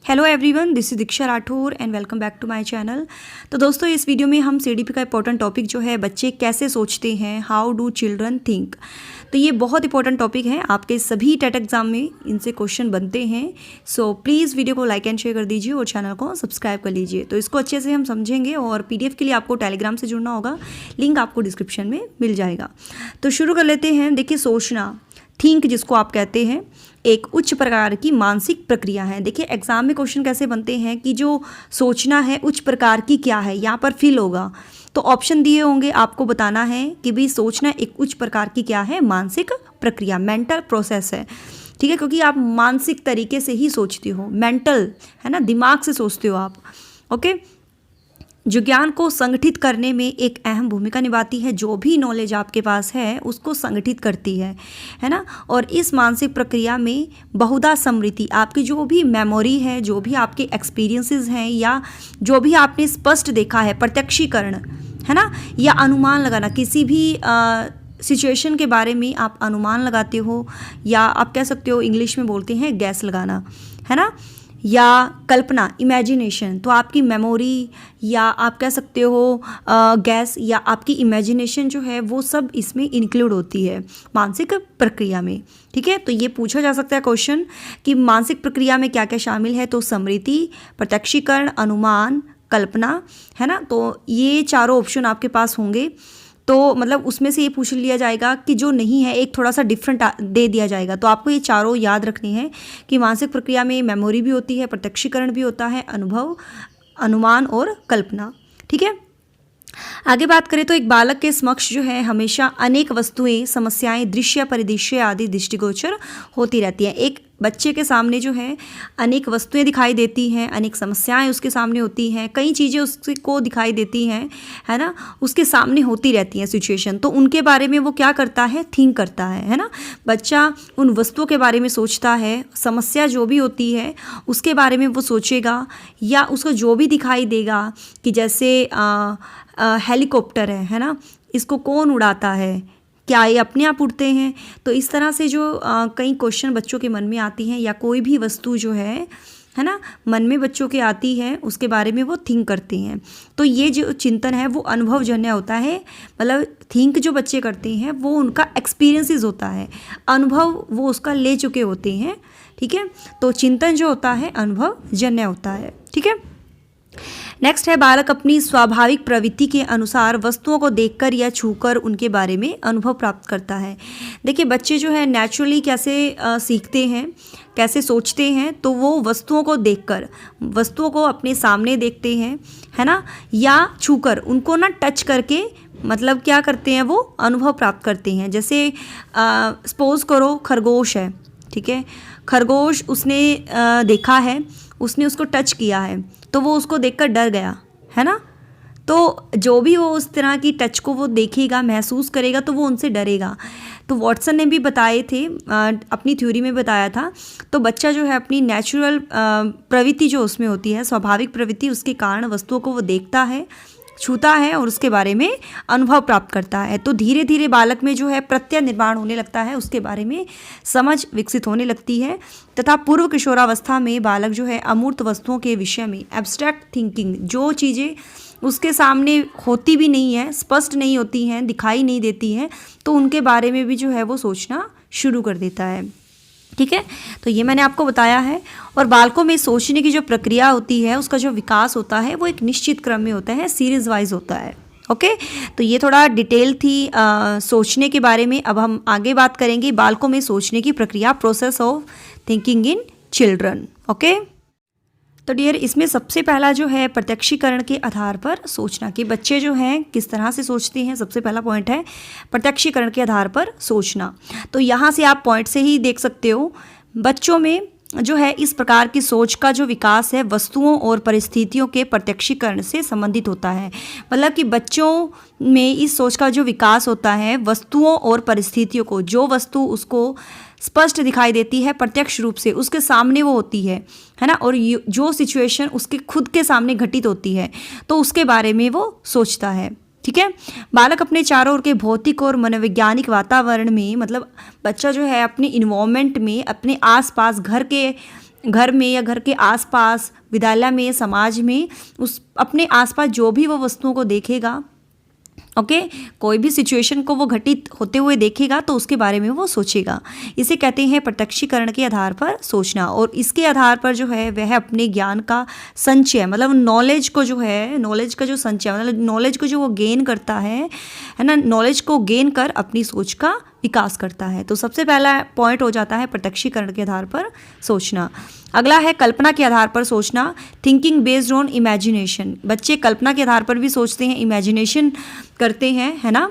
Hello everyone, this is Deeksha Rathore and welcome back to my channel. तो दोस्तों, इस video में हम सीडीपी का इंपॉर्टेंट टॉपिक जो है बच्चे कैसे सोचते हैं, हाउ डू चिल्ड्रन थिंक। तो ये बहुत इंपॉर्टेंट टॉपिक है, आपके सभी टेट एग्जाम में इनसे क्वेश्चन बनते हैं। सो प्लीज़ वीडियो को लाइक एंड शेयर कर दीजिए और चैनल को सब्सक्राइब कर लीजिए। तो इसको अच्छे से हम समझेंगे और पीडीएफ के लिए आपको टेलीग्राम से जुड़ना होगा, लिंक आपको डिस्क्रिप्शन में मिल जाएगा। तो शुरू कर लेते हैं। देखिए, सोचना, थिंक जिसको आप कहते हैं, एक उच्च प्रकार की मानसिक प्रक्रिया है। देखिए, एग्जाम में क्वेश्चन कैसे बनते हैं कि जो सोचना है उच्च प्रकार की क्या है, यहाँ पर फिल होगा। तो ऑप्शन दिए होंगे, आपको बताना है कि भाई सोचना एक उच्च प्रकार की क्या है, मानसिक प्रक्रिया, मेंटल प्रोसेस है। ठीक है, क्योंकि आप मानसिक तरीके से ही सोचते हो, मेंटल है ना, दिमाग से सोचते हो आप। ओके, जो ज्ञान को संगठित करने में एक अहम भूमिका निभाती है, जो भी नॉलेज आपके पास है उसको संगठित करती है ना। और इस मानसिक प्रक्रिया में बहुधा स्मृति, आपकी जो भी मेमोरी है, जो भी आपके एक्सपीरियंसेस हैं या जो भी आपने स्पष्ट देखा है, प्रत्यक्षीकरण है ना, या अनुमान लगाना, किसी भी सिचुएशन के बारे में आप अनुमान लगाते हो, या आप कह सकते हो इंग्लिश में बोलते हैं गैस लगाना, है ना, या कल्पना, इमेजिनेशन। तो आपकी मेमोरी या आप कह सकते हो गैस या आपकी इमेजिनेशन जो है वो सब इसमें इंक्लूड होती है मानसिक प्रक्रिया में। ठीक है, तो ये पूछा जा सकता है क्वेश्चन कि मानसिक प्रक्रिया में क्या क्या शामिल है। तो स्मृति, प्रत्यक्षीकरण, अनुमान, कल्पना, है ना। तो ये चारों ऑप्शन आपके पास होंगे। तो मतलब उसमें से ये पूछ लिया जाएगा कि जो नहीं है, एक थोड़ा सा डिफरेंट दे दिया जाएगा। तो आपको ये चारों याद रखने हैं कि मानसिक प्रक्रिया में मेमोरी भी होती है, प्रत्यक्षीकरण भी होता है, अनुभव, अनुमान और कल्पना। ठीक है, आगे बात करें तो एक बालक के समक्ष जो है हमेशा अनेक वस्तुएं, समस्याएं, दृश्य, परिदृश्य आदि दृष्टिगोचर होती रहती हैं। एक बच्चे के सामने जो है अनेक वस्तुएं दिखाई देती हैं, अनेक समस्याएं उसके सामने होती हैं, कई चीज़ें उसको दिखाई देती हैं, है ना, उसके सामने होती रहती हैं सिचुएशन। तो उनके बारे में वो क्या करता है, थिंक करता है ना। बच्चा उन वस्तुओं के बारे में सोचता है, समस्या जो भी होती है उसके बारे में वो सोचेगा, या उसको जो भी दिखाई देगा कि जैसे हेलीकॉप्टर है ना, इसको कौन उड़ाता है, क्या ये अपने आप उड़ते हैं। तो इस तरह से जो कई क्वेश्चन बच्चों के मन में आती हैं, या कोई भी वस्तु जो है ना मन में बच्चों के आती है, उसके बारे में वो थिंक करते हैं। तो ये जो चिंतन है वो अनुभवजन्य होता है। मतलब थिंक जो बच्चे करते हैं वो उनका एक्सपीरियंसेस होता है, अनुभव वो उसका ले चुके होते हैं। ठीक है, तो चिंतन जो होता है अनुभवजन्य होता है। ठीक है, नेक्स्ट है, बालक अपनी स्वाभाविक प्रवृत्ति के अनुसार वस्तुओं को देखकर या छूकर उनके बारे में अनुभव प्राप्त करता है। देखिए, बच्चे जो है नेचुरली कैसे सीखते हैं, कैसे सोचते हैं, तो वो वस्तुओं को देखकर, वस्तुओं को अपने सामने देखते हैं, है ना, या छूकर उनको ना टच करके, मतलब क्या करते हैं, वो अनुभव प्राप्त करते हैं। जैसे सपोज करो खरगोश है, ठीक है, खरगोश उसने देखा है, उसने उसको टच किया है, तो वो उसको देखकर डर गया, है ना। तो जो भी वो उस तरह की टच को वो देखेगा, महसूस करेगा, तो वो उनसे डरेगा। तो वॉटसन ने भी बताए थे, अपनी थ्योरी में बताया था। तो बच्चा जो है अपनी नेचुरल प्रवृत्ति जो उसमें होती है, स्वाभाविक प्रवृत्ति, उसके कारण वस्तुओं को वो देखता है, छूता है और उसके बारे में अनुभव प्राप्त करता है। तो धीरे धीरे बालक में जो है प्रत्यय निर्माण होने लगता है, उसके बारे में समझ विकसित होने लगती है, तथा पूर्व किशोरावस्था में बालक जो है अमूर्त वस्तुओं के विषय में एब्स्ट्रैक्ट थिंकिंग, जो चीज़ें उसके सामने होती भी नहीं है, स्पष्ट नहीं होती हैं, दिखाई नहीं देती हैं, तो उनके बारे में भी जो है वो सोचना शुरू कर देता है। ठीक है, तो ये मैंने आपको बताया है। और बालकों में सोचने की जो प्रक्रिया होती है, उसका जो विकास होता है वो एक निश्चित क्रम में होता है, सीरीज वाइज होता है। ओके, तो ये थोड़ा डिटेल थी सोचने के बारे में। अब हम आगे बात करेंगे बालकों में सोचने की प्रक्रिया, process of thinking in children. Okay, तो डियर, इसमें सबसे पहला जो है प्रत्यक्षीकरण के आधार पर सोचना, कि बच्चे जो हैं किस तरह से सोचते हैं। सबसे पहला पॉइंट है प्रत्यक्षीकरण के आधार पर सोचना। तो यहाँ से आप पॉइंट से ही देख सकते हो, बच्चों में जो है इस प्रकार की सोच का जो विकास है वस्तुओं और परिस्थितियों के प्रत्यक्षीकरण से संबंधित होता है। मतलब कि बच्चों में इस सोच का जो विकास होता है वस्तुओं और परिस्थितियों को, जो वस्तु उसको स्पष्ट दिखाई देती है प्रत्यक्ष रूप से, उसके सामने वो होती है ना, और जो सिचुएशन उसके खुद के सामने घटित होती है, तो उसके बारे में वो सोचता है। ठीक है, बालक अपने चारों ओर के भौतिक और मनोवैज्ञानिक वातावरण में, मतलब बच्चा जो है अपने इन्वायरमेंट में, अपने आसपास घर के घर में या घर के आसपास, विद्यालय में, समाज में, उस अपने आसपास जो भी वो वस्तुओं को देखेगा, ओके, कोई भी सिचुएशन को वो घटित होते हुए देखेगा तो उसके बारे में वो सोचेगा। इसे कहते हैं प्रत्यक्षीकरण के आधार पर सोचना। और इसके आधार पर जो है वह अपने ज्ञान का संचय, मतलब नॉलेज को जो है, नॉलेज का जो संचय, मतलब नॉलेज को जो वो गेन करता है ना, नॉलेज को गेन कर अपनी सोच का विकास करता है। तो सबसे पहला पॉइंट हो जाता है प्रत्यक्षीकरण के आधार पर सोचना। अगला है कल्पना के आधार पर सोचना, थिंकिंग बेस्ड ऑन इमेजिनेशन। बच्चे कल्पना के आधार पर भी सोचते हैं, इमेजिनेशन करते हैं, है ना।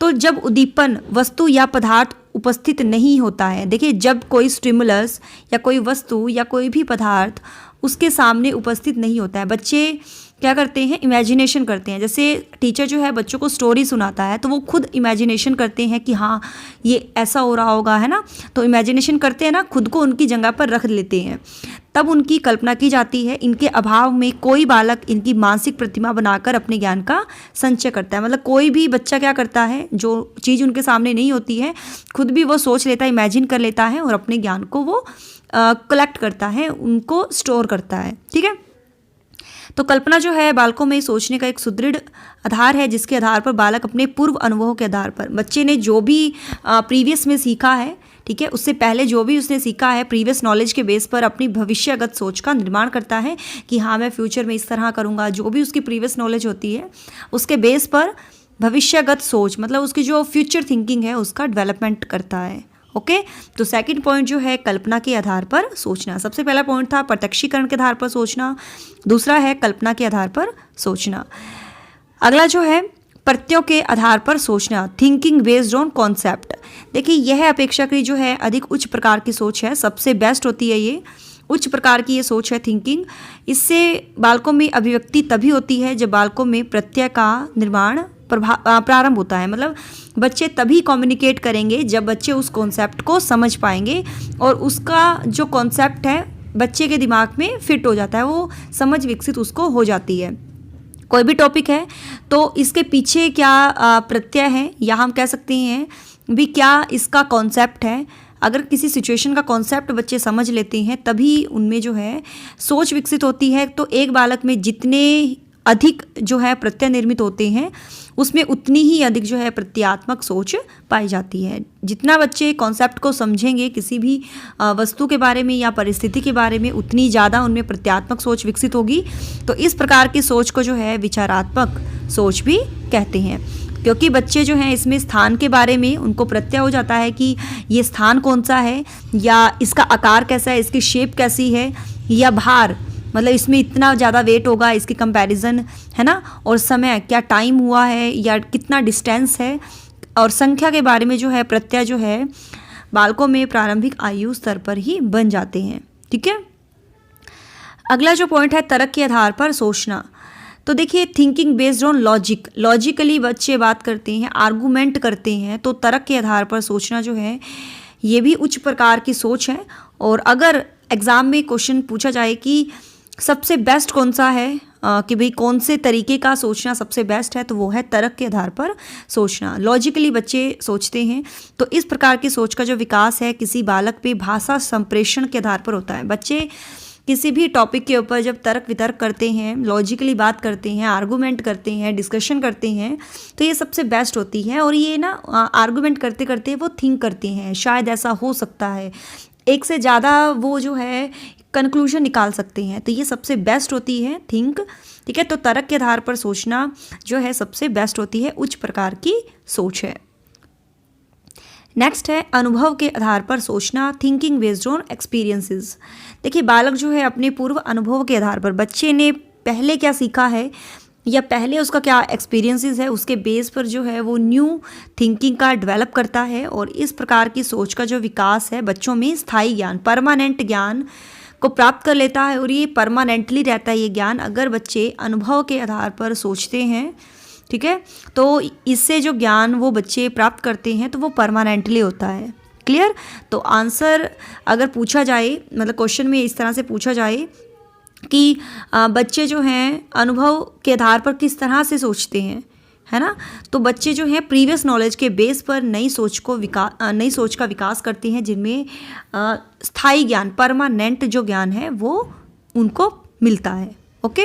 तो जब उद्दीपन वस्तु या पदार्थ उपस्थित नहीं होता है, देखिए जब कोई स्टिमुलस या कोई वस्तु या कोई भी पदार्थ उसके सामने उपस्थित नहीं होता है, बच्चे क्या करते हैं, इमेजिनेशन करते हैं। जैसे टीचर जो है बच्चों को स्टोरी सुनाता है तो वो खुद इमेजिनेशन करते हैं कि हाँ ये ऐसा हो रहा होगा, है ना। तो इमेजिनेशन करते हैं ना, खुद को उनकी जगह पर रख लेते हैं, तब उनकी कल्पना की जाती है। इनके अभाव में कोई बालक इनकी मानसिक प्रतिमा बनाकर अपने ज्ञान का संचय करता है। मतलब कोई भी बच्चा क्या करता है, जो चीज़ उनके सामने नहीं होती है खुद भी वो सोच लेता है, इमेजिन कर लेता है और अपने ज्ञान को वो कलेक्ट करता है, उनको स्टोर करता है, ठीक है। तो कल्पना जो है बालकों में सोचने का एक सुदृढ़ आधार है, जिसके आधार पर बालक अपने पूर्व अनुभवों के आधार पर, बच्चे ने जो भी प्रीवियस में सीखा है, ठीक है, उससे पहले जो भी उसने सीखा है प्रीवियस नॉलेज के बेस पर अपनी भविष्यगत सोच का निर्माण करता है कि हाँ मैं फ्यूचर में इस तरह करूँगा। जो भी उसकी प्रीवियस नॉलेज होती है उसके बेस पर भविष्यगत सोच, मतलब उसकी जो फ्यूचर थिंकिंग है उसका डेवलपमेंट करता है। ओके, तो सेकंड पॉइंट जो है कल्पना के आधार पर सोचना। सबसे पहला पॉइंट था प्रत्यक्षीकरण के आधार पर सोचना, दूसरा है कल्पना के आधार पर सोचना। अगला जो है प्रत्ययों के आधार पर सोचना, थिंकिंग बेस्ड ऑन कॉन्सेप्ट। देखिए यह अपेक्षाकृत जो है अधिक उच्च प्रकार की सोच है, सबसे बेस्ट होती है ये उच्च प्रकार की ये सोच है थिंकिंग। इससे बालकों में अभिव्यक्ति तभी होती है जब बालकों में प्रत्यय का निर्माण प्रारंभ होता है। मतलब बच्चे तभी कम्युनिकेट करेंगे जब बच्चे उस कॉन्सेप्ट को समझ पाएंगे और उसका जो कॉन्सेप्ट है बच्चे के दिमाग में फिट हो जाता है, वो समझ विकसित उसको हो जाती है। कोई भी टॉपिक है तो इसके पीछे क्या प्रत्यय है या हम कह सकते हैं भी क्या इसका कॉन्सेप्ट है। अगर किसी सिचुएशन का कॉन्सेप्ट बच्चे समझ लेते हैं तभी उनमें जो है सोच विकसित होती है। तो एक बालक में जितने अधिक जो है प्रत्यय निर्मित होते हैं उसमें उतनी ही अधिक जो है प्रत्यात्मक सोच पाई जाती है। जितना बच्चे कॉन्सेप्ट को समझेंगे किसी भी वस्तु के बारे में या परिस्थिति के बारे में, उतनी ज़्यादा उनमें प्रत्यात्मक सोच विकसित होगी। तो इस प्रकार की सोच को जो है विचारात्मक सोच भी कहते हैं, क्योंकि बच्चे जो हैं इसमें स्थान के बारे में उनको प्रत्यय हो जाता है कि ये स्थान कौन सा है, या इसका आकार कैसा है, इसकी शेप कैसी है, या भार मतलब इसमें इतना ज़्यादा वेट होगा, इसकी कंपैरिजन, है ना, और समय क्या टाइम हुआ है या कितना डिस्टेंस है, और संख्या के बारे में जो है प्रत्यय जो है बालकों में प्रारंभिक आयु स्तर पर ही बन जाते हैं। ठीक है, अगला जो पॉइंट है तर्क के आधार पर सोचना। तो देखिए thinking based on logic, logically बच्चे बात करते हैं, आर्गूमेंट करते हैं। तो तर्क के आधार पर सोचना जो है ये भी उच्च प्रकार की सोच है। और अगर एग्ज़ाम में क्वेश्चन पूछा जाए कि सबसे बेस्ट कौन सा है, कि भाई कौन से तरीके का सोचना सबसे बेस्ट है, तो वो है तर्क के आधार पर सोचना। लॉजिकली बच्चे सोचते हैं। तो इस प्रकार की सोच का जो विकास है किसी बालक पे भाषा संप्रेषण के आधार पर होता है। बच्चे किसी भी टॉपिक के ऊपर जब तर्क वितर्क करते हैं, लॉजिकली बात करते हैं, आर्गूमेंट करते हैं, डिस्कशन करते हैं, तो ये सबसे बेस्ट होती है। और ये ना आर्गूमेंट करते करते वो थिंक करते हैं, शायद ऐसा हो सकता है, एक से ज़्यादा वो जो है कंक्लूजन निकाल सकते हैं। तो ये सबसे बेस्ट होती है थिंक। ठीक है, तो तर्क के आधार पर सोचना जो है सबसे बेस्ट होती है, उच्च प्रकार की सोच है। नेक्स्ट है अनुभव के आधार पर सोचना, थिंकिंग बेस्ड ऑन एक्सपीरियंसेस। देखिए बालक जो है अपने पूर्व अनुभव के आधार पर, बच्चे ने पहले क्या सीखा है या पहले उसका क्या एक्सपीरियंसेस है, उसके बेस पर जो है वो न्यू थिंकिंग का डेवलप करता है। और इस प्रकार की सोच का जो विकास है बच्चों में स्थायी ज्ञान, परमानेंट ज्ञान को प्राप्त कर लेता है। और ये परमानेंटली रहता है ये ज्ञान अगर बच्चे अनुभव के आधार पर सोचते हैं। ठीक है, तो इससे जो ज्ञान वो बच्चे प्राप्त करते हैं तो वो परमानेंटली होता है। क्लियर, तो आंसर अगर पूछा जाए, मतलब क्वेश्चन में इस तरह से पूछा जाए कि बच्चे जो हैं अनुभव के आधार पर किस तरह से सोचते हैं, है ना। तो बच्चे जो हैं प्रीवियस नॉलेज के बेस पर नई सोच का विकास करते हैं, जिनमें स्थायी ज्ञान, परमानेंट जो ज्ञान है वो उनको मिलता है। ओके,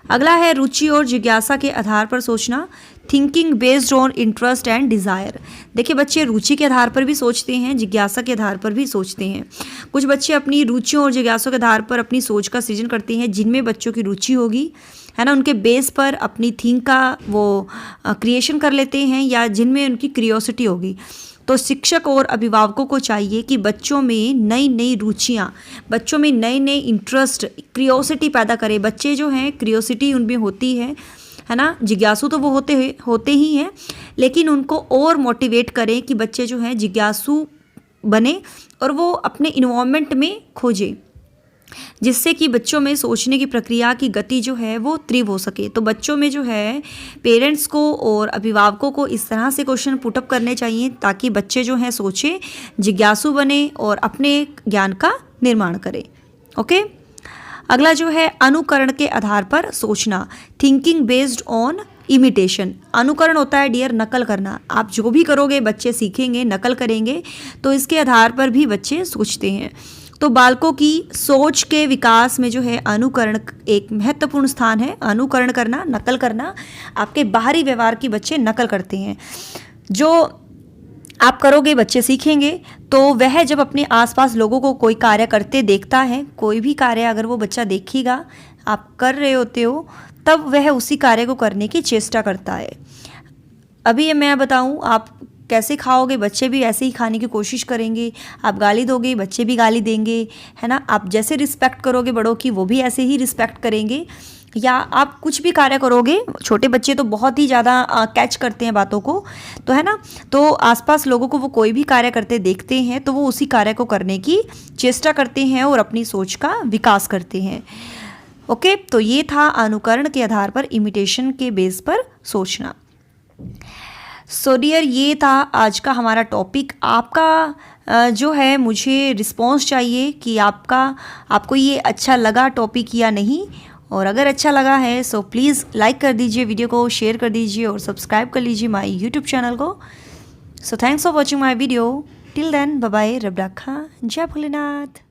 अगला है रुचि और जिज्ञासा के आधार पर सोचना, thinking based on interest and desire. देखिए, बच्चे रुचि के आधार पर भी सोचते हैं, जिज्ञासा के आधार पर भी सोचते हैं। कुछ बच्चे अपनी रुचियों और जिज्ञासा के आधार पर अपनी सोच का सृजन करते हैं, जिनमें बच्चों की रुचि होगी, है ना, उनके बेस पर अपनी थिंक का वो क्रिएशन कर लेते हैं, या जिनमें उनकी क्रियोसिटी होगी। तो शिक्षक और अभिभावकों को चाहिए कि बच्चों में नई नई रुचियाँ, बच्चों में नए नए इंटरेस्ट, क्रियोसिटी पैदा करें। बच्चे जो हैं क्रियोसिटी उनमें होती है ना, जिज्ञासु तो वो होते ही हैं, लेकिन उनको और मोटिवेट करें कि बच्चे जो हैं जिज्ञासु बने और वो अपने इन्वायरमेंट में खोजें, जिससे कि बच्चों में सोचने की प्रक्रिया की गति जो है वो तीव्र हो सके। तो बच्चों में जो है पेरेंट्स को और अभिभावकों को इस तरह से क्वेश्चन पुटअप करने चाहिए ताकि बच्चे जो हैं सोचें, जिज्ञासु बने और अपने ज्ञान का निर्माण करें। ओके, अगला जो है अनुकरण के आधार पर सोचना, थिंकिंग बेस्ड ऑन इमिटेशन। अनुकरण होता है डियर नकल करना। आप जो भी करोगे बच्चे सीखेंगे, नकल करेंगे, तो इसके आधार पर भी बच्चे सोचते हैं। तो बालकों की सोच के विकास में जो है अनुकरण एक महत्वपूर्ण स्थान है। अनुकरण करना, नकल करना, आपके बाहरी व्यवहार की बच्चे नकल करते हैं। जो आप करोगे बच्चे सीखेंगे। तो वह जब अपने आसपास लोगों को कोई कार्य करते देखता है, कोई भी कार्य अगर वो बच्चा देखेगा आप कर रहे होते हो, तब वह उसी कार्य को करने की चेष्टा करता है। अभी ये मैं बताऊं, आप कैसे खाओगे, बच्चे भी ऐसे ही खाने की कोशिश करेंगे। आप गाली दोगे, बच्चे भी गाली देंगे, है ना। आप जैसे रिस्पेक्ट करोगे बड़ों की, वो भी ऐसे ही रिस्पेक्ट करेंगे। या आप कुछ भी कार्य करोगे, छोटे बच्चे तो बहुत ही ज़्यादा कैच करते हैं बातों को, तो है ना। तो आसपास लोगों को वो कोई भी कार्य करते देखते हैं तो वो उसी कार्य को करने की चेष्टा करते हैं और अपनी सोच का विकास करते हैं। ओके, तो ये था अनुकरण के आधार पर, इमिटेशन के बेस पर सोचना। सो डियर, ये था आज का हमारा टॉपिक। आपका जो है मुझे रिस्पॉन्स चाहिए कि आपको ये अच्छा लगा टॉपिक या नहीं। और अगर अच्छा लगा है सो प्लीज़ लाइक कर दीजिए वीडियो को, शेयर कर दीजिए और सब्सक्राइब कर लीजिए माय यूट्यूब चैनल को। So thanks for watching my video. Till then, bye bye, रब रखा, जय भोलेनाथ।